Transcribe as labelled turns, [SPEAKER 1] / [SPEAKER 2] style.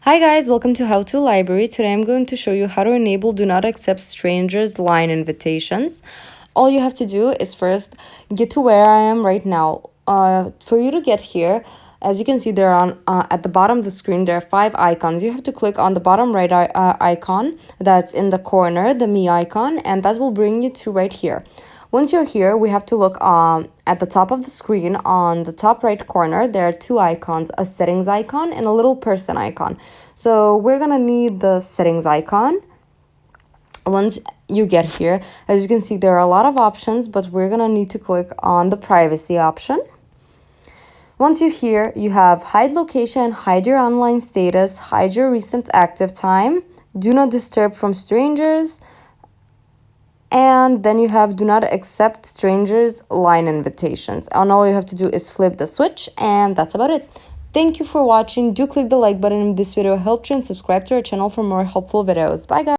[SPEAKER 1] Hi guys, welcome to How to Library. Today I'm going to show you how to enable Do Not Accept Strangers line invitations. All you have to do is first get to where I am right now. For you to get here, as you can see there on at the bottom of the screen, there are 5 icons. You have to click on the bottom right icon that's in the corner, the me icon, and that will bring you to right here. Once you're here, we have to look at the top of the screen. On the top right corner, there are 2 icons, a settings icon and a little person icon. So we're gonna need the settings icon. Once you get here, as you can see, there are a lot of options, but we're gonna need to click on the privacy option. Once you're here, you have hide location, hide your online status, hide your recent active time, do not disturb from strangers, and then you have do not accept strangers line invitations. And all you have to do is flip the switch, and that's about it. Thank you for watching. Do click the like button if this video helped you, and subscribe to our channel for more helpful videos. Bye guys.